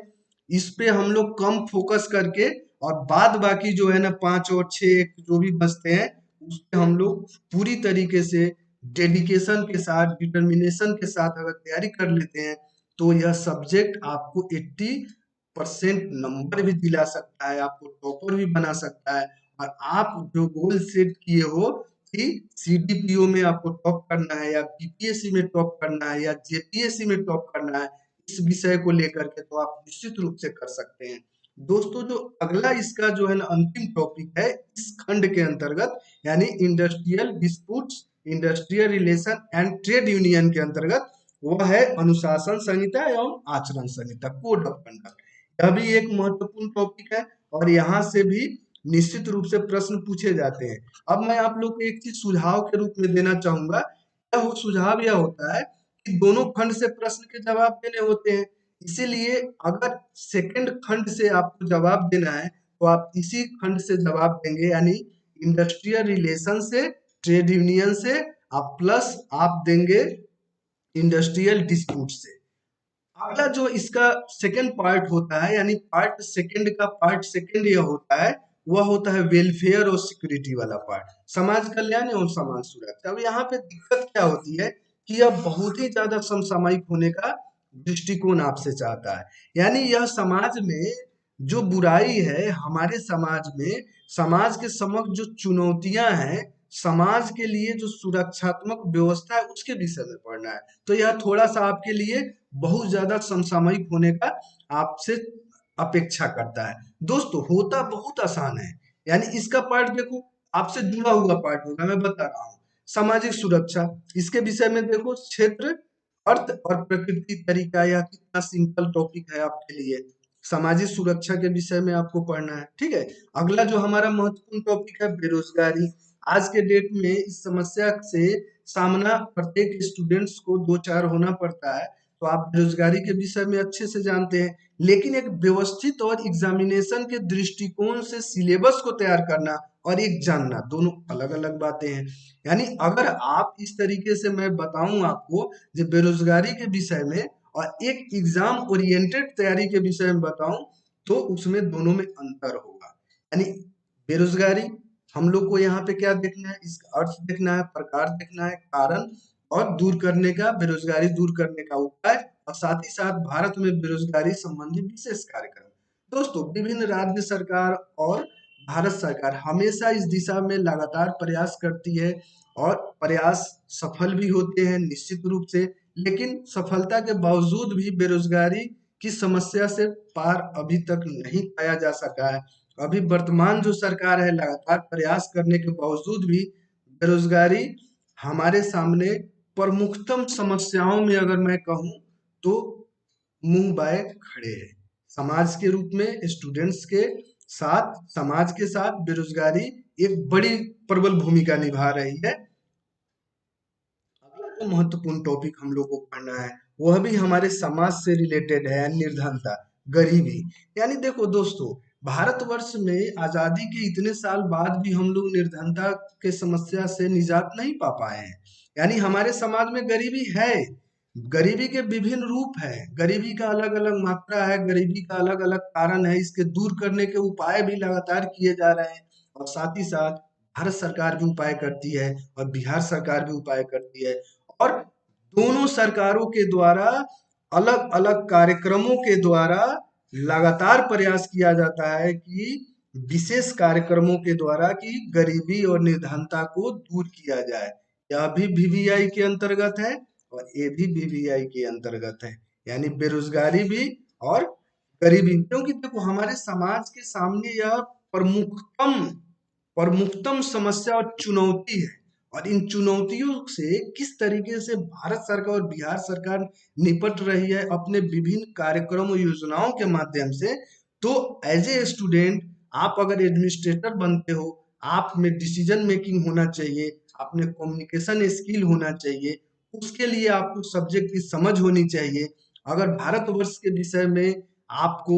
इस पे हम लोग कम फोकस करके, और बाद बाकी जो है ना 5 और 6 एक्ट जो भी बचते हैं, उस पे हम लोग पूरी तरीके से डेडिकेशन के साथ, डिटर्मिनेशन के साथ अगर तैयारी कर लेते हैं, तो यह सब्जेक्ट आपको 80% नंबर भी दिला सकता है, आपको टॉपर भी बना सकता है। और आप जो गोल सेट किए हो कि सीडीपीओ में आपको टॉप करना है, या बीपीएससी में टॉप करना है, या जेपीएससी में टॉप करना है, इस विषय को लेकर के तो आप निश्चित रूप से कर सकते हैं। दोस्तों जो अगला इसका जो है ना अंतिम टॉपिक है इस खंड के अंतर्गत, यानी industrial disputes, industrial relation and trade union के अंतर्गत, वह है अनुशासन संहिता एवं आचरण संहिता, कोड ऑफ कंडक्ट। यह भी एक महत्वपूर्ण टॉपिक है, और यहाँ से भी निश्चित रूप से प्रश्न पूछे जाते हैं। अब मैं आप लोग को एक चीज सुझाव के रूप में देना चाहूंगा। यह सुझाव यह होता है कि दोनों खंड से प्रश्न के जवाब देने होते हैं, इसीलिए अगर सेकंड खंड से आपको जवाब देना है, तो आप इसी खंड से जवाब देंगे, यानी इंडस्ट्रियल रिलेशन से, ट्रेड यूनियन से, आप प्लस आप देंगे इंडस्ट्रियल डिस्प्यूट से। अगला जो इसका सेकंड पार्ट होता है, यानी पार्ट सेकंड का पार्ट सेकंड यह होता है, वह होता है वेलफेयर और सिक्योरिटी वाला पार्ट, समाज कल्याण एवं समाज सुरक्षा। अब यहाँ पे दिक्कत क्या होती है कि यह बहुत ही ज्यादा समसामयिक होने का दृष्टिकोण आपसे चाहता है। यानी यह समाज में जो बुराई है हमारे समाज में, समाज के समक्ष जो चुनौतियां हैं, समाज के लिए जो सुरक्षात्मक व्यवस्था है, उसके विषय में पढ़ना है। तो यह थोड़ा सा आपके लिए बहुत ज्यादा समसामयिक होने का आपसे अपेक्षा करता है। दोस्तों होता बहुत आसान है, यानी इसका पार्ट देखो आपसे जुड़ा हुआ पार्ट होगा, मैं बता रहा हूँ। सामाजिक सुरक्षा, इसके विषय में देखो क्षेत्र, अर्थ और प्रकृति तरीका, यह कितना सिंपल टॉपिक है आपके लिए। सामाजिक सुरक्षा के विषय में आपको पढ़ना है, ठीक है। अगला जो हमारा महत्वपूर्ण टॉपिक है बेरोजगारी। आज के डेट में इस समस्या से सामना प्रत्येक स्टूडेंट्स को दो चार होना पड़ता है, तो आप बेरोजगारी के विषय में अच्छे से जानते हैं। लेकिन एक व्यवस्थित और एग्जामिनेशन के दृष्टिकोण से सिलेबस को तैयार करना और एक जानना, दोनों अलग अलग बातें हैं। यानी अगर आप इस तरीके से मैं बताऊं आपको जो बेरोजगारी के विषय में और एक एग्जाम ओरिएंटेड तैयारी के विषय में बताऊं, तो उसमें दोनों में अंतर होगा। यानी बेरोजगारी हम लोग को यहाँ पे क्या देखना है, इसका अर्थ देखना है, प्रकार देखना है, कारण और दूर करने का, बेरोजगारी दूर करने का उपाय, और साथ ही साथ भारत में बेरोजगारी संबंधी विशेष कार्यक्रम। दोस्तों, विभिन्न राज्य सरकार और भारत सरकार हमेशा इस दिशा में लगातार प्रयास करती है और प्रयास सफल भी होते हैं निश्चित रूप से। लेकिन सफलता के बावजूद भी बेरोजगारी की समस्या से पार अभी तक नहीं पाया जा सका है। अभी वर्तमान जो सरकार है लगातार प्रयास करने के बावजूद भी बेरोजगारी हमारे सामने प्रमुखतम समस्याओं में अगर मैं कहूं तो मुंह बाए खड़े हैं। समाज के रूप में स्टूडेंट्स के साथ, समाज के साथ बेरोजगारी एक बड़ी प्रबल भूमिका निभा रही है। अगला जो महत्वपूर्ण टॉपिक हम लोग को पढ़ना है वह भी हमारे समाज से रिलेटेड है, निर्धनता, गरीबी। यानी देखो दोस्तों, भारतवर्ष में आजादी के इतने साल बाद भी हम लोग निर्धनता के समस्या से निजात नहीं पा पाए हैं। यानी हमारे समाज में गरीबी है, गरीबी के विभिन्न रूप है, गरीबी का अलग अलग मात्रा है, गरीबी का अलग अलग कारण है, इसके दूर करने के उपाय भी लगातार किए जा रहे हैं। और साथ ही साथ भारत सरकार भी उपाय करती है और बिहार सरकार भी उपाय करती है, और दोनों सरकारों के द्वारा अलग अलग कार्यक्रमों के द्वारा लगातार प्रयास किया जाता है कि विशेष कार्यक्रमों के द्वारा कि गरीबी और निर्धनता को दूर किया जाए। यह भी वीवीआई के अंतर्गत है और ये भी वीवीआई के अंतर्गत है, यानी बेरोजगारी भी और गरीबी। क्योंकि देखो हमारे समाज के सामने यह प्रमुखतम प्रमुखतम समस्या और चुनौती है, और इन चुनौतियों से किस तरीके से भारत सरकार और बिहार सरकार निपट रही है अपने विभिन्न कार्यक्रम और योजनाओं के माध्यम से। तो एज ए स्टूडेंट आप अगर एडमिनिस्ट्रेटर बनते हो, आप में डिसीजन मेकिंग होना चाहिए, आप में कम्युनिकेशन स्किल होना चाहिए, उसके लिए आपको सब्जेक्ट की समझ होनी चाहिए। अगर भारतवर्ष के विषय में आपको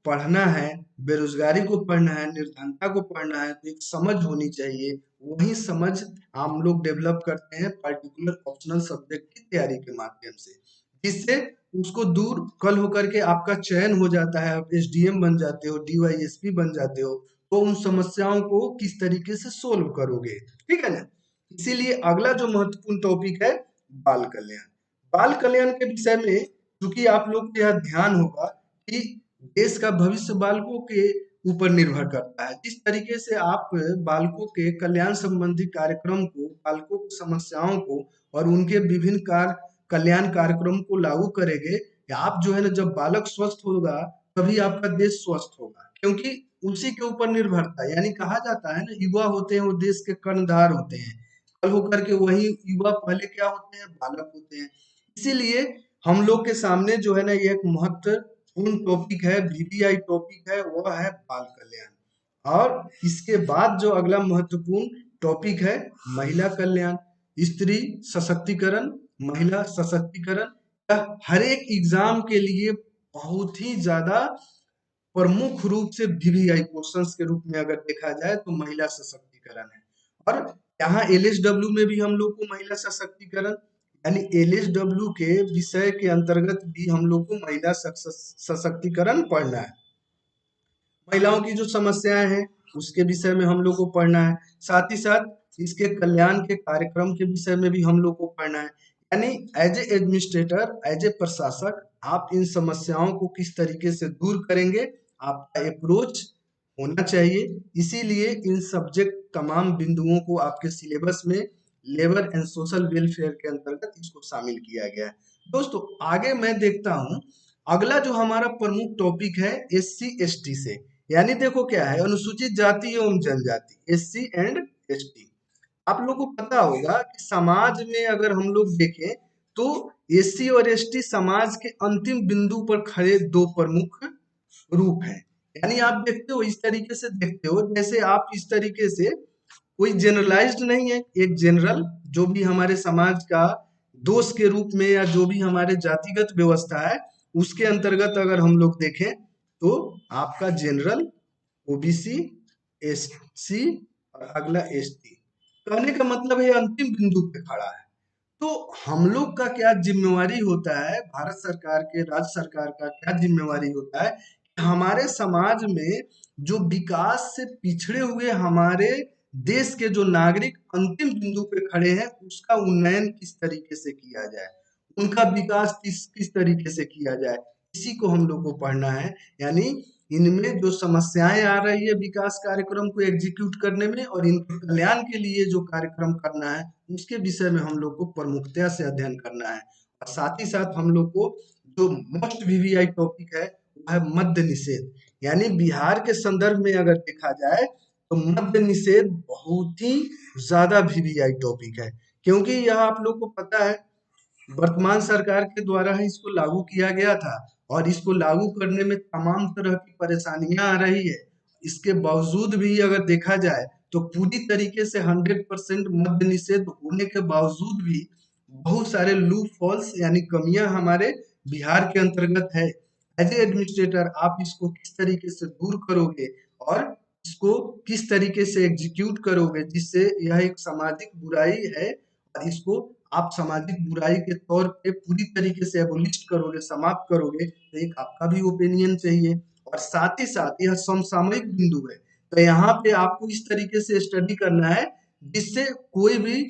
पढ़ना है, बेरोजगारी को पढ़ना है, निर्धनता को पढ़ना है, तो एक समझ होनी चाहिए। वही समझ हम लोग डेवलप करते हैं पर्टिकुलर ऑप्शनल सब्जेक्ट की तैयारी के माध्यम से, जिससे उसको दूर कल होकर के आपका चयन हो जाता है, आप एसडीएम बन जाते हो, डीवाईएसपी बन जाते हो, तो उन समस्याओं को किस तरीके से सोल्व करोगे, ठीक है ना। इसीलिए अगला जो महत्वपूर्ण टॉपिक है, बाल कल्याण। बाल कल्याण के विषय में क्योंकि आप लोग को यह ध्यान होगा कि देश का भविष्य बालकों के ऊपर निर्भर करता है। जिस तरीके से आप बालकों के कल्याण संबंधी कार्यक्रम को, बालकों की समस्याओं को और उनके विभिन्न कल्याण कार्यक्रम को लागू करेंगे, या आप जो है ना, जब बालक स्वस्थ होगा तभी आपका देश स्वस्थ होगा, क्योंकि उसी के ऊपर निर्भरता। यानी कहा जाता है ना, युवा होते हैं वो देश के कर्णधार होते हैं, कल होकर के वही युवा पहले क्या होते हैं, बालक होते हैं। इसीलिए हम लोग के सामने जो है ना, ये एक महत्वपूर्ण टॉपिक है, वीवीआई टॉपिक है, वो है बाल कल्याण। और इसके बाद जो अगला महत्वपूर्ण टॉपिक है, महिला कल्याण, स्त्री सशक्तिकरण, महिला सशक्तिकरण। यह हर एक एग्जाम के लिए बहुत ही ज्यादा प्रमुख रूप से वीवीआई क्वेश्चंस के रूप में अगर देखा जाए तो महिला सशक्तिकरण है। और यहाँ एलएसडब्ल्यू में भी हम लोग को महिला सशक्तिकरण, यानी एलएसडब्ल्यू के विषय के अंतर्गत भी हम लोग को महिला सशक्तिकरण पढ़ना है। महिलाओं की जो समस्याएं हैं उसके विषय में हम लोग को पढ़ना है, साथ ही साथ इसके कल्याण के कार्यक्रम के विषय में भी हम लोग को पढ़ना है। यानी as a administrator, as a प्रशासक, आप इन समस्याओं को किस तरीके से दूर करेंगे, आपका अप्रोच होना चाहिए। इसीलिए इन सब्जेक्ट तमाम बिंदुओं को आपके सिलेबस में लेबर एंड सोशल वेलफेयर के अंतर्गत इसको शामिल किया गया है। दोस्तों आगे मैं देखता हूं, अगला जो हमारा प्रमुख टॉपिक है एससी एसटी से, यानी देखो क्या है, अनुसूचित जाति एवं जनजाति, एससी एंड एसटी। आप लोग को पता होगा कि समाज में अगर हम लोग देखें तो एससी और एसटी समाज के अंतिम बिंदु पर खड़े दो प्रमुख रूप हैं। यानी आप देखते हो, इस तरीके से देखते हो जैसे आप इस तरीके से, कोई जनरलाइज्ड नहीं है, एक जनरल जो भी हमारे समाज का दोष के रूप में या जो भी हमारे जातिगत व्यवस्था है उसके अंतर्गत अगर हम लोग देखें तो आपका जनरल, ओबीसी, एससी और अगला एसटी। कहने का मतलब है अंतिम बिंदु पे खड़ा है। तो हम लोग का क्या जिम्मेवारी होता है, भारत सरकार के, राज्य सरकार का क्या जिम्मेवारी होता है कि हमारे समाज में जो विकास से पिछड़े हुए हमारे देश के जो नागरिक अंतिम बिंदु पे खड़े हैं उसका उन्नयन किस तरीके से किया जाए, उनका विकास किस किस तरीके से किया जाए, इसी को हम लोग को पढ़ना है। यानी इनमें जो समस्याएं आ रही है विकास कार्यक्रम को एग्जीक्यूट करने में और इनके कल्याण के लिए जो कार्यक्रम करना है उसके विषय में हम लोग को प्रमुखता से अध्ययन करना है। और साथ ही साथ हम लोग को जो मोस्ट वीवीआई टॉपिक है वो है मद्य निषेध। यानी बिहार के संदर्भ में अगर देखा जाए तो मद्य निषेध बहुत ही ज्यादा वीवीआई टॉपिक है, क्योंकि यह आप लोग को पता है वर्तमान सरकार के द्वारा ही इसको लागू किया गया था और इसको लागू करने में तमाम तरह की परेशानियां आ रही है। इसके बावजूद भी अगर देखा जाए तो पूरी तरीके से 100% मद्य निषेध होने के बावजूद भी बहुत सारे लूप फॉल्स यानी कमियां हमारे बिहार के अंतर्गत है। एज ए एडमिनिस्ट्रेटर आप इसको किस तरीके से दूर करोगे और इसको किस तरीके से एग्जीक्यूट करोगे जिससे यह एक सामाजिक बुराई है और इसको आप सामाजिक बुराई के तौर पे पूरी तरीके से एबोलिश करोगे, समाप्त करोगे, तो एक आपका भी ओपिनियन चाहिए। और साथ ही साथ यह समसामयिक बिंदु है, तो यहाँ पे आपको इस तरीके से स्टडी करना है जिससे कोई भी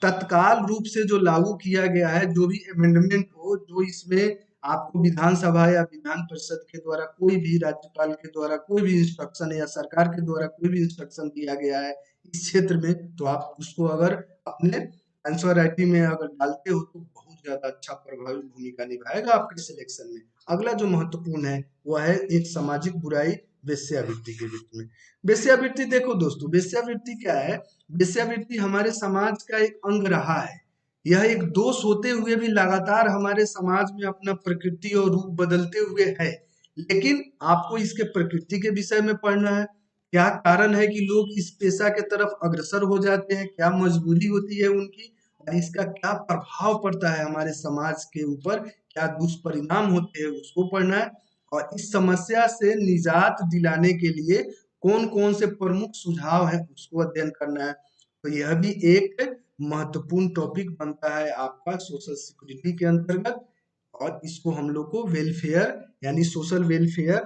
तत्काल रूप से जो लागू किया गया है जो भी अमेंडमेंट हो, जो इसमें आपको विधानसभा या विधान परिषद के द्वारा कोई भी, राज्यपाल के द्वारा कोई भी इंस्ट्रक्शन या सरकार के द्वारा कोई भी इंस्ट्रक्शन दिया गया है इस क्षेत्र में, तो आप उसको अगर अपने आंसर राइटिंग में अगर डालते हो तो बहुत ज्यादा अच्छा प्रभावी भूमिका निभाएगा आपके सिलेक्शन में। अगला जो महत्वपूर्ण है वह है एक सामाजिक बुराई, वेश्यावृत्ति के रूप में। वेश्यावृत्ति देखो दोस्तों, वेश्यावृत्ति क्या है? वेश्यावृत्ति हमारे समाज का एक अंग रहा है। यह एक दोष होते हुए भी लगातार हमारे समाज में अपना प्रकृति और रूप बदलते हुए है। लेकिन आपको इसके प्रकृति के विषय में पढ़ना है, क्या कारण है कि लोग इस पेशा के तरफ अग्रसर हो जाते हैं, क्या मजबूरी होती है उनकी और इसका क्या प्रभाव पड़ता है हमारे समाज के ऊपर, क्या दुष्परिणाम होते हैं उसको पढ़ना है। और इस समस्या से निजात दिलाने के लिए कौन कौन से प्रमुख सुझाव है उसको अध्ययन करना है। तो यह भी एक महत्वपूर्ण टॉपिक बनता है आपका सोशल सिक्योरिटी के अंतर्गत। और इसको हम लोग को वेलफेयर यानी सोशल वेलफेयर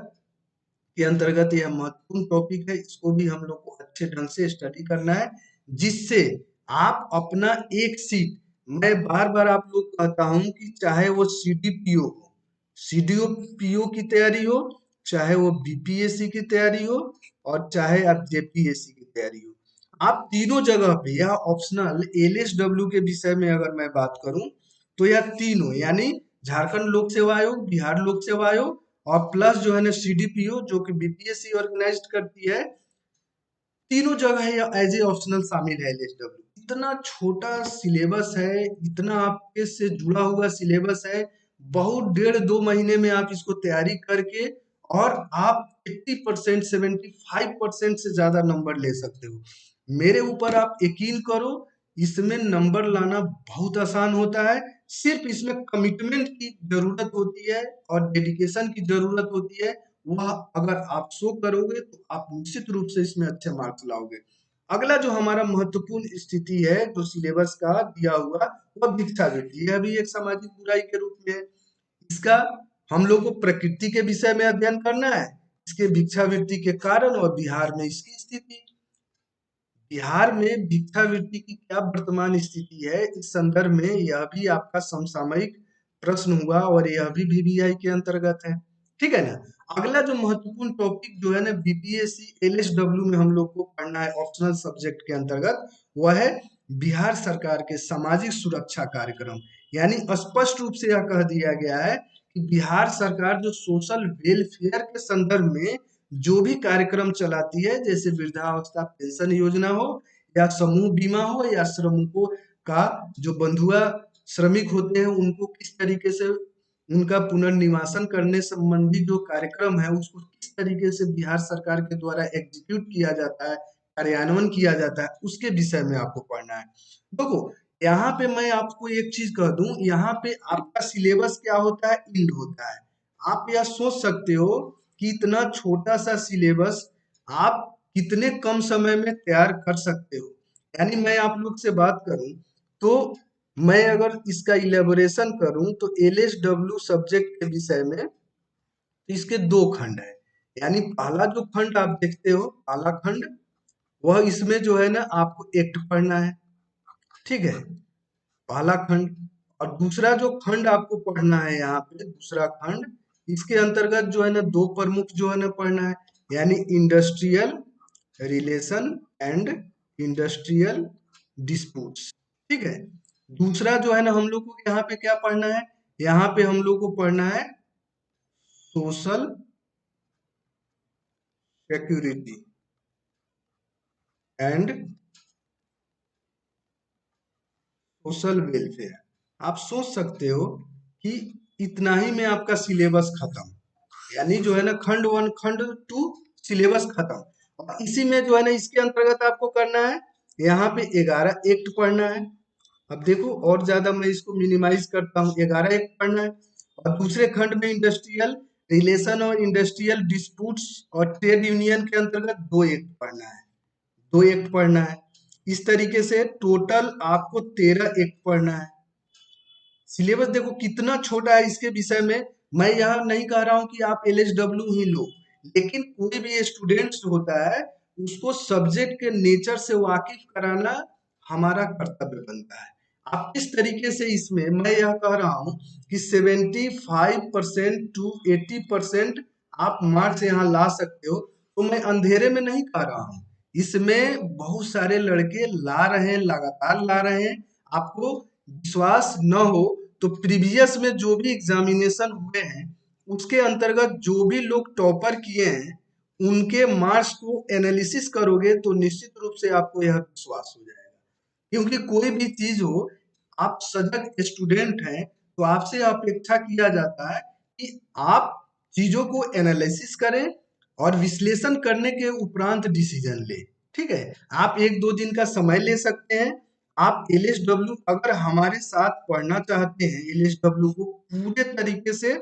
के अंतर्गत यह महत्वपूर्ण टॉपिक है, इसको भी हम लोग को अच्छे ढंग से स्टडी करना है जिससे आप अपना एक सीट, मैं बार बार आप लोग कहता हूं कि चाहे वो सीडीपीओ हो, सीडीओपीओ की तैयारी हो, चाहे वो बीपीएससी की तैयारी हो और चाहे आप जेपीएससी की तैयारी हो, आप तीनों जगह पे यह ऑप्शनल एलएसडब्ल्यू के विषय में अगर मैं बात करूं तो यह तीनों यानी झारखंड लोक सेवा आयोग, बिहार लोक सेवा आयोग और प्लस जो है ना सीडीपीओ जो कि बीपीएससी ऑर्गेनाइज करती है, तीनों जगह ये एज ए ऑप्शनल शामिल है एलएसडब्ल्यू। इतना छोटा सिलेबस है, इतना आपके से जुड़ा हुआ सिलेबस है, बहुत 1.5-2 महीने में आप इसको तैयारी करके और आप 80% 75% से ज्यादा नंबर ले सकते हो। मेरे ऊपर आप यकीन करो, इसमें नंबर लाना बहुत आसान होता है। सिर्फ इसमें कमिटमेंट की जरूरत होती है और डेडिकेशन की जरूरत होती है। वह अगर आप शो करोगे तो आप निश्चित रूप से इसमें अच्छे मार्क्स लाओगे। अगला जो हमारा महत्वपूर्ण स्थिति है जो सिलेबस का दिया हुआ, वह भिक्षावृत्ति। यह भी एक सामाजिक बुराई के रूप में है। इसका हम लोग को प्रकृति के विषय में अध्ययन करना है, इसके भिक्षावृत्ति के कारण और बिहार में इसकी स्थिति। बिहार में भिक्षावृत्ति की क्या वर्तमान स्थिति है इस संदर्भ में यह भी आपका समसामयिक प्रश्न हुआ और यह भी वीवीआई के अंतर्गत है। ठीक है ना? अगला जो महत्वपूर्ण टॉपिक जो है ना बीपीएससी एलएसडब्ल्यू में हम लोग को पढ़ना है ऑप्शनल सब्जेक्ट के अंतर्गत, वह है बिहार सरकार के सामाजिक सुरक्षा कार्यक्रम। यानी स्पष्ट रूप से यह कह दिया गया है कि बिहार सरकार जो सोशल वेलफेयर के संदर्भ में जो भी कार्यक्रम चलाती है, जैसे वृद्धावस्था पेंशन योजना हो या समूह बीमा हो या श्रमिकों का जो बंधुआ श्रमिक होते हैं उनको किस तरीके से उनका पुनर्निवासन करने संबंधी जो कार्यक्रम है उसको किस तरीके से बिहार सरकार के द्वारा एग्जीक्यूट किया जाता है, कार्यान्वयन किया जाता है, उसके विषय में आपको पढ़ना है। देखो यहाँ पे मैं आपको एक चीज कह दूं, यहाँ पे आपका सिलेबस क्या होता है, इंड होता है। आप यह सोच सकते हो कि इतना छोटा सा सिलेबस आप कितने कम समय में तैयार कर सकते हो। यानी मैं आप लोग से बात करूं तो मैं अगर इसका इलेबोरेशन करूं तो एलएसडब्ल्यू सब्जेक्ट के विषय में इसके दो खंड है। यानी पहला जो खंड आप देखते हो, पहला खंड, वह इसमें जो है ना आपको एक्ट पढ़ना है, ठीक है, पहला खंड। और दूसरा जो खंड आपको पढ़ना है यहाँ पे, दूसरा खंड, इसके अंतर्गत जो है ना दो प्रमुख जो है ना पढ़ना है, यानी industrial relation and industrial disputes, ठीक है। दूसरा जो है ना हम लोग को यहाँ पे क्या पढ़ना है, यहाँ पे हम लोग को पढ़ना है social security and social welfare. आप सोच सकते हो कि इतना ही में आपका सिलेबस खत्म। यानी जो है ना खंड वन खंड टू सिलेबस खत्म। और इसी में जो है ना इसके अंतर्गत आपको करना है, यहाँ पे 11 एक्ट पढ़ना है। अब देखो और ज्यादा मैं इसको मिनिमाइज करता हूँ, 11 एक्ट पढ़ना है। और दूसरे खंड में इंडस्ट्रियल रिलेशन और इंडस्ट्रियल डिस्प्यूट्स और ट्रेड यूनियन के अंतर्गत 2 एक्ट पढ़ना है, 2 एक्ट पढ़ना है। इस तरीके से टोटल आपको 13 एक्ट पढ़ना है। सिलेबस देखो कितना छोटा है इसके विषय में। मैं यहाँ नहीं कह रहा हूँ कि आप एलएसडब्ल्यू ही लो, लेकिन कोई भी स्टूडेंट्स होता है उसको सब्जेक्ट के नेचर से वाकिफ कराना हमारा कर्तव्य बनता है। आप किस तरीके से इसमें, मैं यह कह रहा हूँ कि 75% टू 80% आप मार्क्स यहाँ ला सकते हो, तो मैं अंधेरे में नहीं कह रहा हूँ। इसमें बहुत सारे लड़के ला रहे हैं, लगातार ला रहे हैं। आपको विश्वास न हो तो प्रीवियस में जो भी एग्जामिनेशन हुए हैं उसके अंतर्गत जो भी लोग टॉपर किए हैं उनके मार्क्स को एनालिसिस करोगे तो निश्चित रूप से आपको यह विश्वास हो जाएगा। क्योंकि कोई भी चीज हो, आप सजग स्टूडेंट हैं तो आपसे अपेक्षा किया जाता है कि आप चीजों को एनालिसिस करें और विश्लेषण करने के उपरांत डिसीजन लें, ठीक है। आप 1-2 दिन का समय ले सकते हैं। आप एलएसडब्ल्यू अगर हमारे साथ पढ़ना चाहते हैं, एलएसडब्ल्यू को पूरे तरीके से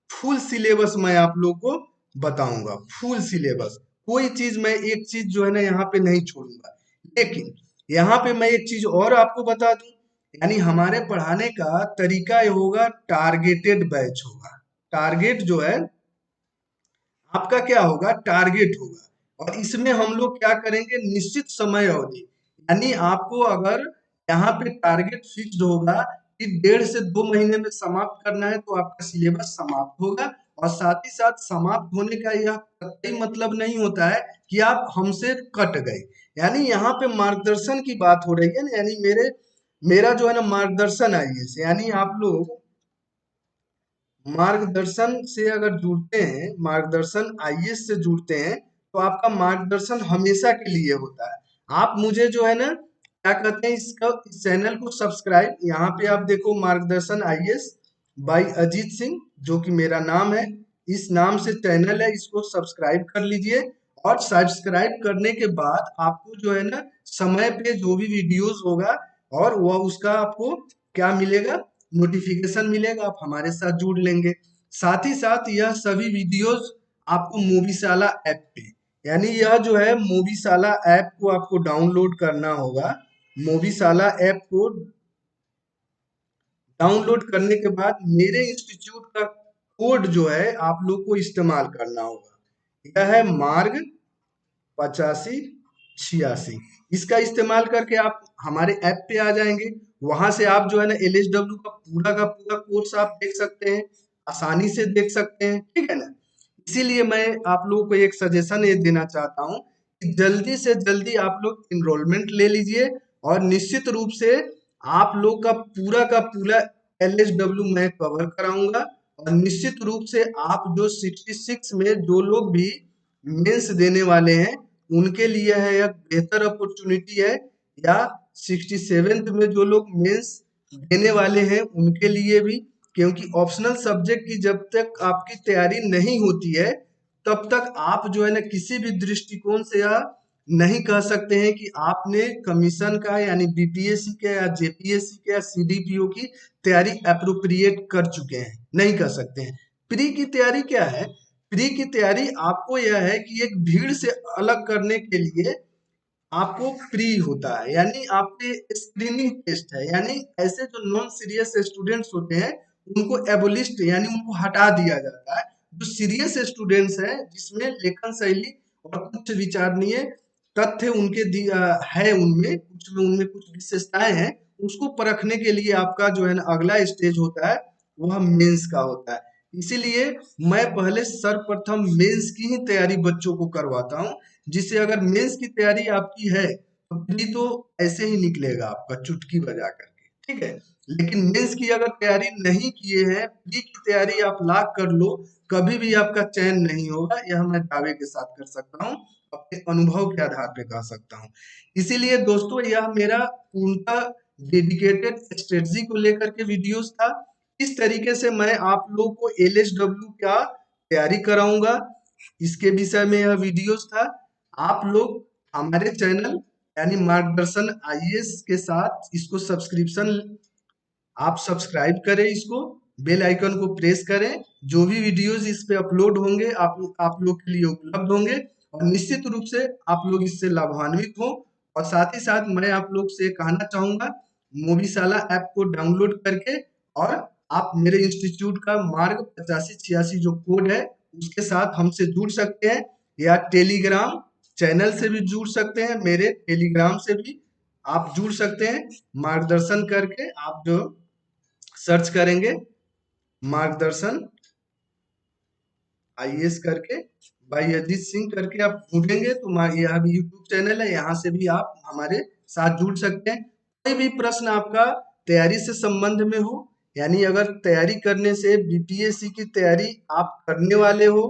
फुल सिलेबस मैं आप लोग को बताऊंगा, फुल सिलेबस। कोई चीज मैं एक चीज जो है ना यहाँ पे नहीं छोड़ूंगा। लेकिन यहाँ पे मैं एक चीज और आपको बता दूं, यानी हमारे पढ़ाने का तरीका ये होगा, टारगेटेड बैच होगा। टारगेट जो है आपका क्या होगा, टारगेट होगा। और इसमें हम लोग क्या करेंगे, निश्चित समय अवधि, यानी आपको अगर यहाँ पे टारगेट फिक्स्ड होगा कि 1.5 से 2 महीने में समाप्त करना है तो आपका सिलेबस समाप्त होगा। और साथ ही साथ समाप्त होने का यह कतई मतलब नहीं होता है कि आप हमसे कट गए। यानी यहाँ पे मार्गदर्शन की बात हो रही है ना, यानी मेरा जो है ना मार्गदर्शन आईएएस, यानी आप लोग मार्गदर्शन से अगर जुड़ते हैं, मार्गदर्शन आईएएस से जुड़ते हैं तो आपका मार्गदर्शन हमेशा के लिए होता है। आप मुझे जो है ना क्या कहते हैं, इसका इस चैनल को सब्सक्राइब, यहाँ पे आप देखो मार्गदर्शन आईएएस बाय अजीत सिंह, जो कि मेरा नाम है, इस नाम से चैनल है, इसको सब्सक्राइब कर लीजिए। और सब्सक्राइब करने के बाद आपको जो है ना समय पे जो भी वीडियोस होगा और वह उसका आपको क्या मिलेगा, नोटिफिकेशन मिलेगा, आप हमारे साथ जुड़ लेंगे। साथ ही साथ यह सभी वीडियोस आपको मूवीशाला ऐप पे, यानी यह जो है मूवीशाला ऐप को आपको डाउनलोड करना होगा। मूवीशाला ऐप को डाउनलोड करने के बाद मेरे इंस्टीट्यूट का कोड जो है आप लोग को इस्तेमाल करना होगा। यह है मार्ग 8586। इसका इस्तेमाल करके आप हमारे ऐप पे आ जाएंगे। वहां से आप जो है ना एलएसडब्ल्यू का पूरा कोर्स आप देख सकते हैं, आसानी से देख सकते हैं, ठीक है ना। इसीलिए मैं आप लोगों को एक सजेशन ये देना चाहता हूँ कि जल्दी से जल्दी आप लोग इनरोलमेंट ले लीजिए। और निश्चित रूप से आप लोग का पूरा एलएसडब्ल्यू मैं कवर कराऊंगा। और निश्चित रूप से आप जो 66 में जो लोग भी मेंस देने वाले हैं उनके लिए है यह बेहतर अपॉर्चुनिटी है, या 67th में जो लोग मेंस देने वाले हैं उनके लिए भी। क्योंकि ऑप्शनल सब्जेक्ट की जब तक आपकी तैयारी नहीं होती है तब तक आप जो है ना किसी भी दृष्टिकोण से या नहीं कह सकते हैं कि आपने कमीशन का यानी बीपीएससी के या जेपीएससी के या सीडीपीओ की तैयारी अप्रोप्रिएट कर चुके हैं, नहीं कर सकते हैं। प्री की तैयारी क्या है? प्री की तैयारी आपको यह है कि एक भीड़ से अलग करने के लिए आपको प्री होता है, यानी आपके स्क्रीनिंग टेस्ट है, यानी ऐसे जो नॉन सीरियस स्टूडेंट्स होते हैं उनको एबोलिस्ट यानी उनको हटा दिया जाता है। जो सीरियस स्टूडेंट्स हैं जिसमें लेखन शैली और कुछ विचारणीय तथ्य है, उनमें कुछ विशेषताएं हैं, उसको परखने के लिए आपका जो है ना अगला स्टेज होता है, वह मेंस का होता है। इसीलिए मैं पहले सर्वप्रथम मेंस की ही तैयारी बच्चों को करवाता हूँ, जिससे अगर मेंस की तैयारी आपकी है तो प्री तो ऐसे ही निकलेगा आपका चुटकी बजा करके, ठीक है। लेकिन मेंस की अगर तैयारी नहीं किए हैं, प्री की तैयारी आप लाख कर लो, कभी भी आपका चयन नहीं होगा, यह मैं दावे के साथ कर सकता हूँ, अपने अनुभव के आधार पे कह सकता हूँ। इसीलिए दोस्तों यह मेरा पूर्णतः डेडिकेटेड स्ट्रेटजी को लेकर के वीडियोस था। इस तरीके से मैं आप लोगों को एलएसडब्ल्यू का तैयारी कराऊंगा, इसके विषय में यह वीडियोस था। आप लोग हमारे चैनल यानी मार्गदर्शन आईएएस के साथ इसको आप सब्सक्राइब करें, इसको बेल आइकन को प्रेस करें, जो भी वीडियोस इस पे अपलोड होंगे आप लोग के लिए उपलब्ध होंगे, और निश्चित रूप से आप लोग इससे लाभान्वित हो। और साथ ही साथ मैं आप लोग से कहना चाहूंगा, मोबीशाला ऐप को डाउनलोड करके और आप मेरे इंस्टीट्यूट का मार्ग 8586 जो कोड है उसके साथ हमसे जुड़ सकते हैं, या टेलीग्राम चैनल से भी जुड़ सकते हैं, मेरे टेलीग्राम से भी आप जुड़ सकते हैं। मार्गदर्शन करके आप जो सर्च करेंगे मार्गदर्शन आईएएस करके भाई अजीत सिंह करके आप ढूंढेंगे तो यह भी यूट्यूब चैनल है, यहाँ से भी आप हमारे साथ जुड़ सकते हैं। कोई भी प्रश्न आपका तैयारी से संबंध में हो, यानी अगर तैयारी करने से बीपीएससी की तैयारी आप करने वाले हो,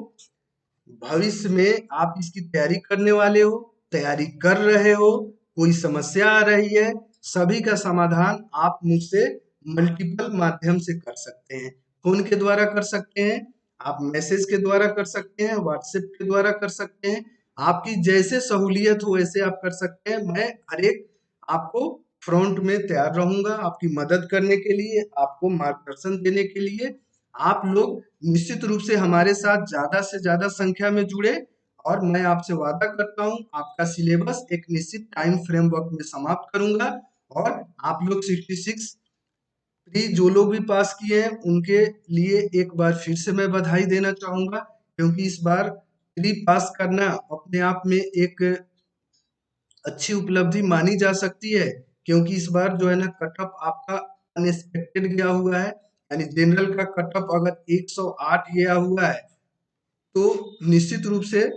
भविष्य में आप इसकी तैयारी करने वाले हो, तैयारी कर रहे हो, कोई समस्या आ रही है, सभी का समाधान आप मुझसे मल्टीपल माध्यम से कर सकते हैं। फोन के द्वारा कर सकते हैं, आप मैसेज के द्वारा कर सकते हैं, व्हाट्सएप के द्वारा कर सकते हैं, आपकी जैसे सहूलियत हो वैसे आप कर सकते हैं। मैं हर एक आपको फ्रंट में तैयार रहूंगा आपकी मदद करने के लिए, आपको मार्गदर्शन देने के लिए। आप लोग निश्चित रूप से हमारे साथ ज्यादा से ज्यादा संख्या में जुड़े, और मैं आपसे वादा करता हूं आपका सिलेबस एक निश्चित टाइम फ्रेमवर्क में समाप्त करूंगा, और आप लोग 66 प्री जो लोग भी पास किए हैं उनके लिए एक बार फिर से मैं बधाई देना चाहूंगा, क्योंकि इस बार प्री पास करना अपने आप में एक अच्छी उपलब्धि मानी जा सकती है, क्योंकि इस बार जो है ना कट ऑफ आपका अनएक्सपेक्टेड गया हुआ है, यानी जनरल का कट ऑफ अगर 108 गया हुआ है तो निश्चित रूप से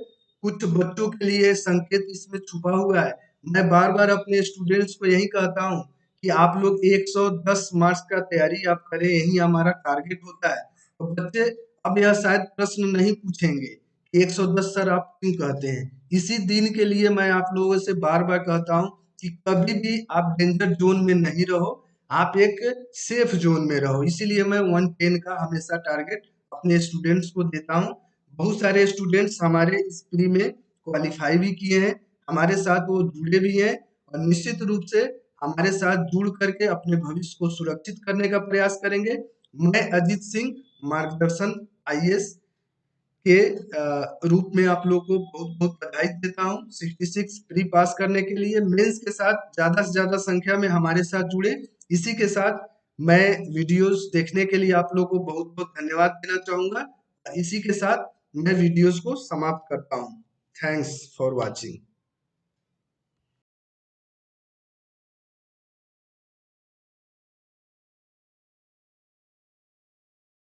कुछ बच्चों के लिए संकेत इसमें छुपा हुआ है। मैं बार बार अपने स्टूडेंट्स को यही कहता हूँ कि आप लोग 110 मार्क्स का तैयारी आप करें, यही हमारा टारगेट होता है। तो बच्चे अब यह शायद प्रश्न नहीं पूछेंगे कि 110 सर आप क्यों कहते हैं। इसी दिन के लिए मैं आप लोगों से बार बार कहता हूँ कि कभी भी आप डेंजर जोन में नहीं रहो, आप एक सेफ जोन में रहो। इसीलिए मैं 110 का हमेशा टारगेट अपने स्टूडेंट्स को देता हूँ। बहुत सारे स्टूडेंट्स हमारे इस प्री में क्वालिफाई भी किए हैं, हमारे साथ वो जुड़े भी हैं, और निश्चित रूप से हमारे साथ जुड़ करके अपने भविष्य को सुरक्षित करने का प्रयास करेंगे। मैं अजीत सिंह मार्गदर्शन आईएएस के रूप में आप लोगों को बहुत बहुत बधाई देता हूँ 66 प्री पास करने के लिए। मेंस के साथ ज्यादा से ज्यादा संख्या में हमारे साथ जुड़े। इसी के साथ मैं वीडियोस देखने के लिए आप लोगों को बहुत बहुत धन्यवाद देना चाहूंगा। इसी के साथ मैं वीडियोस को समाप्त करता हूँ। Thanks for watching.